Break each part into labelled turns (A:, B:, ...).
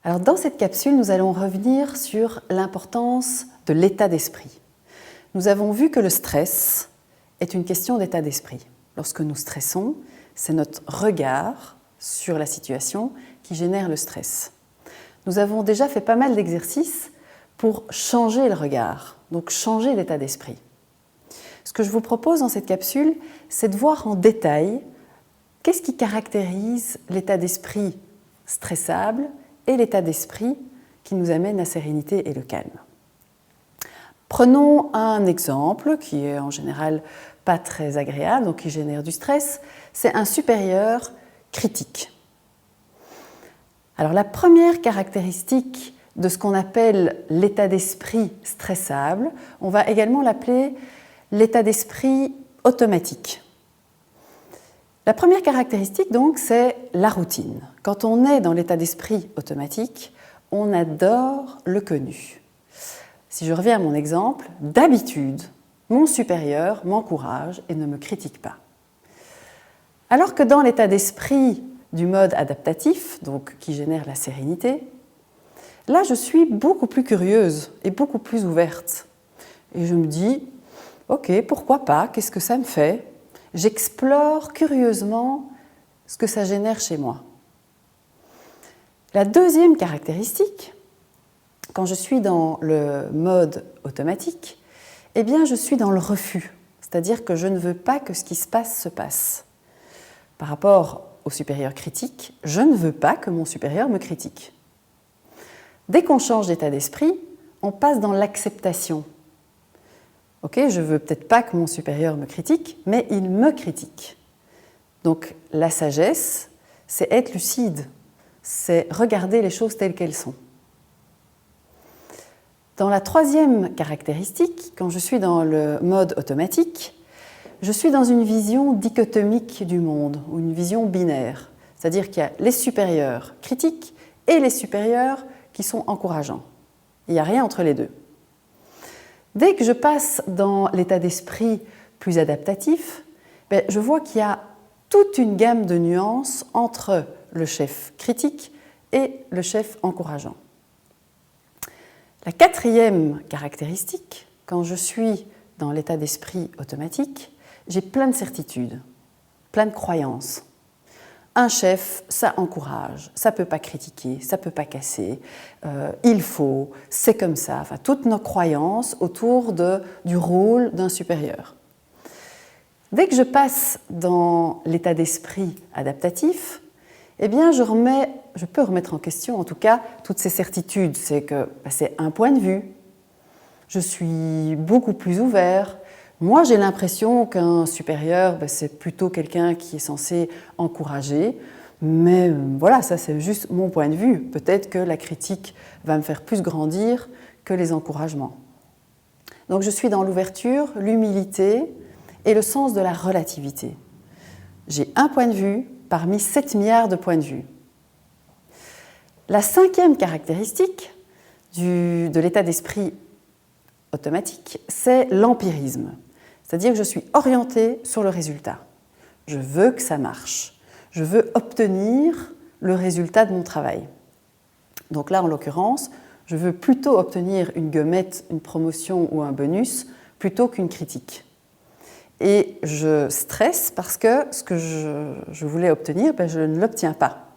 A: Alors dans cette capsule, nous allons revenir sur l'importance de l'état d'esprit. Nous avons vu que le stress est une question d'état d'esprit. Lorsque nous stressons, c'est notre regard sur la situation qui génère le stress. Nous avons déjà fait pas mal d'exercices pour changer le regard, donc changer l'état d'esprit. Ce que je vous propose dans cette capsule, c'est de voir en détail qu'est-ce qui caractérise l'état d'esprit stressable et l'état d'esprit qui nous amène la sérénité et le calme. Prenons un exemple qui est en général pas très agréable, donc qui génère du stress, c'est un supérieur critique. Alors la première caractéristique de ce qu'on appelle l'état d'esprit stressable, on va également l'appeler l'état d'esprit automatique. La première caractéristique, donc, c'est la routine. Quand on est dans l'état d'esprit automatique, on adore le connu. Si je reviens à mon exemple, d'habitude, mon supérieur m'encourage et ne me critique pas. Alors que dans l'état d'esprit du mode adaptatif, donc qui génère la sérénité, là, je suis beaucoup plus curieuse et beaucoup plus ouverte. Et je me dis, ok, pourquoi pas, qu'est-ce que ça me fait ? J'explore curieusement ce que ça génère chez moi. La deuxième caractéristique, quand je suis dans le mode automatique, eh bien je suis dans le refus, c'est-à-dire que je ne veux pas que ce qui se passe. Par rapport au supérieur critique, je ne veux pas que mon supérieur me critique. Dès qu'on change d'état d'esprit, on passe dans l'acceptation. Ok, je ne veux peut-être pas que mon supérieur me critique, mais il me critique. Donc la sagesse, c'est être lucide, c'est regarder les choses telles qu'elles sont. Dans la troisième caractéristique, quand je suis dans le mode automatique, je suis dans une vision dichotomique du monde, ou une vision binaire. C'est-à-dire qu'il y a les supérieurs critiques et les supérieurs qui sont encourageants. Il n'y a rien entre les deux. Dès que je passe dans l'état d'esprit plus adaptatif, je vois qu'il y a toute une gamme de nuances entre le chef critique et le chef encourageant. La quatrième caractéristique, quand je suis dans l'état d'esprit automatique, j'ai plein de certitudes, plein de croyances. Un chef, ça encourage, ça ne peut pas critiquer, ça ne peut pas casser, il faut, c'est comme ça. Enfin, toutes nos croyances autour du rôle d'un supérieur. Dès que je passe dans l'état d'esprit adaptatif, eh bien, je peux remettre en question, en tout cas, toutes ces certitudes. C'est que c'est un point de vue, je suis beaucoup plus ouvert. Moi, j'ai l'impression qu'un supérieur, c'est plutôt quelqu'un qui est censé encourager. Mais voilà, ça c'est juste mon point de vue. Peut-être que la critique va me faire plus grandir que les encouragements. Donc je suis dans l'ouverture, l'humilité et le sens de la relativité. J'ai un point de vue parmi 7 milliards de points de vue. La cinquième caractéristique de l'état d'esprit automatique, c'est l'empirisme. C'est-à-dire que je suis orientée sur le résultat. Je veux que ça marche. Je veux obtenir le résultat de mon travail. Donc là, en l'occurrence, je veux plutôt obtenir une gommette, une promotion ou un bonus plutôt qu'une critique. Et je stresse parce que ce que je voulais obtenir, je ne l'obtiens pas.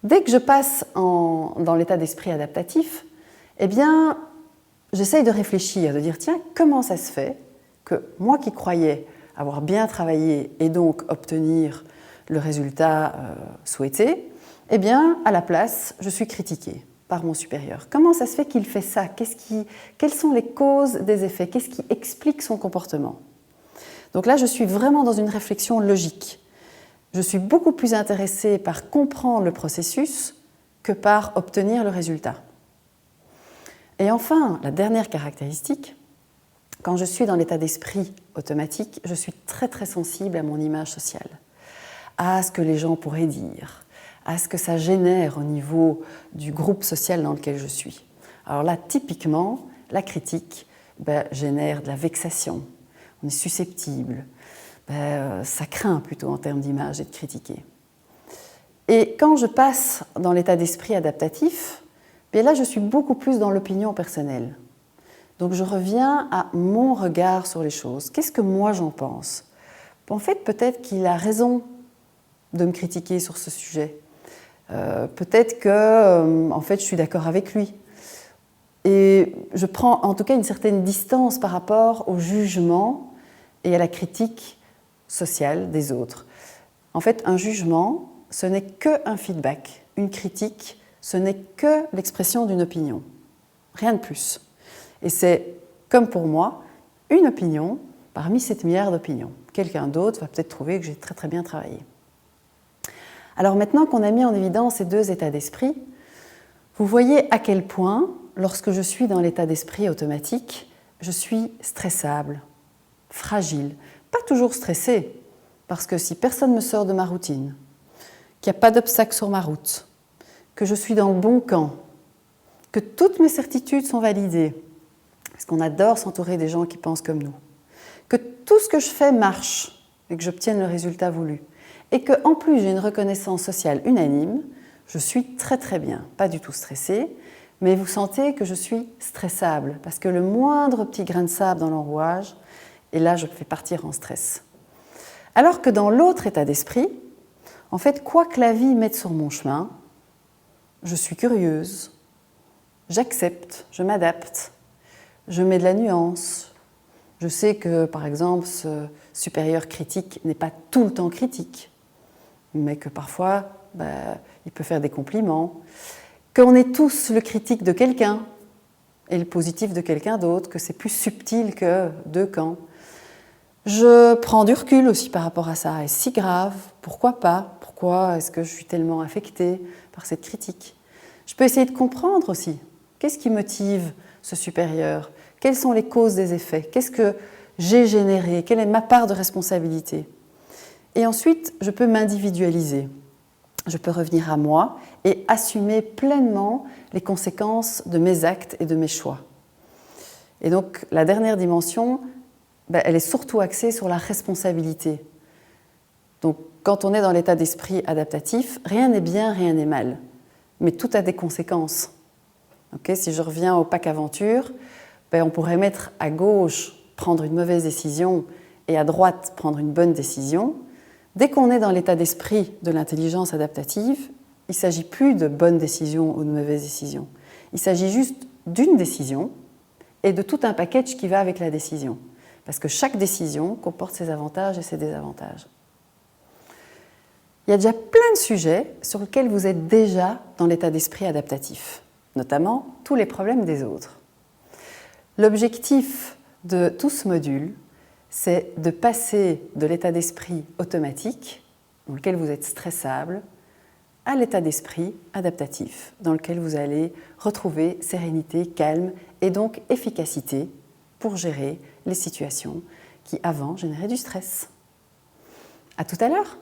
A: Dès que je passe dans l'état d'esprit adaptatif, eh bien, j'essaye de réfléchir, de dire tiens, comment ça se fait que moi qui croyais avoir bien travaillé et donc obtenir le résultat souhaité, eh bien, à la place, je suis critiquée par mon supérieur. Comment ça se fait qu'il fait ça ? Quelles sont les causes des effets ? Qu'est-ce qui explique son comportement ? Donc là, je suis vraiment dans une réflexion logique. Je suis beaucoup plus intéressée par comprendre le processus que par obtenir le résultat. Et enfin, la dernière caractéristique, quand je suis dans l'état d'esprit automatique, je suis très très sensible à mon image sociale, à ce que les gens pourraient dire, à ce que ça génère au niveau du groupe social dans lequel je suis. Alors là, typiquement, la critique génère de la vexation, on est susceptible, ça craint plutôt en termes d'image d'être critiqué. Et quand je passe dans l'état d'esprit adaptatif, bien là, je suis beaucoup plus dans l'opinion personnelle. Donc je reviens à mon regard sur les choses. Qu'est-ce que moi j'en pense? En fait, peut-être qu'il a raison de me critiquer sur ce sujet. Peut-être que, en fait, je suis d'accord avec lui. Et je prends en tout cas une certaine distance par rapport au jugement et à la critique sociale des autres. En fait, un jugement, ce n'est qu'un feedback. Une critique, ce n'est que l'expression d'une opinion. Rien de plus. Et c'est, comme pour moi, une opinion parmi 7 milliards d'opinions. Quelqu'un d'autre va peut-être trouver que j'ai très très bien travaillé. Alors maintenant qu'on a mis en évidence ces deux états d'esprit, vous voyez à quel point, lorsque je suis dans l'état d'esprit automatique, je suis stressable, fragile, pas toujours stressée, parce que si personne ne me sort de ma routine, qu'il n'y a pas d'obstacle sur ma route, que je suis dans le bon camp, que toutes mes certitudes sont validées, parce qu'on adore s'entourer des gens qui pensent comme nous, que tout ce que je fais marche et que j'obtienne le résultat voulu, et qu'en plus j'ai une reconnaissance sociale unanime, je suis très très bien, pas du tout stressée, mais vous sentez que je suis stressable, parce que le moindre petit grain de sable dans l'enrouage, et là je fais partir en stress. Alors que dans l'autre état d'esprit, en fait, quoi que la vie mette sur mon chemin, je suis curieuse, j'accepte, je m'adapte, je mets de la nuance. Je sais que, par exemple, ce supérieur critique n'est pas tout le temps critique, mais que parfois, il peut faire des compliments, qu'on est tous le critique de quelqu'un et le positif de quelqu'un d'autre, que c'est plus subtil que deux camps. Je prends du recul aussi par rapport à ça. Est-ce si grave? Pourquoi pas? Pourquoi est-ce que je suis tellement affectée par cette critique? Je peux essayer de comprendre aussi. Qu'est-ce qui motive ce supérieur? Quelles sont les causes des effets? Qu'est-ce que j'ai généré? Quelle est ma part de responsabilité? Et ensuite, je peux m'individualiser. Je peux revenir à moi et assumer pleinement les conséquences de mes actes et de mes choix. Et donc, la dernière dimension, elle est surtout axée sur la responsabilité. Donc, quand on est dans l'état d'esprit adaptatif, rien n'est bien, rien n'est mal. Mais tout a des conséquences. Si je reviens au pack aventure, on pourrait mettre à gauche prendre une mauvaise décision et à droite prendre une bonne décision. Dès qu'on est dans l'état d'esprit de l'intelligence adaptative, il ne s'agit plus de bonne décision ou de mauvaise décision. Il s'agit juste d'une décision et de tout un package qui va avec la décision. Parce que chaque décision comporte ses avantages et ses désavantages. Il y a déjà plein de sujets sur lesquels vous êtes déjà dans l'état d'esprit adaptatif, notamment tous les problèmes des autres. L'objectif de tout ce module, c'est de passer de l'état d'esprit automatique, dans lequel vous êtes stressable, à l'état d'esprit adaptatif, dans lequel vous allez retrouver sérénité, calme et donc efficacité pour gérer les situations qui avant généraient du stress. À tout à l'heure!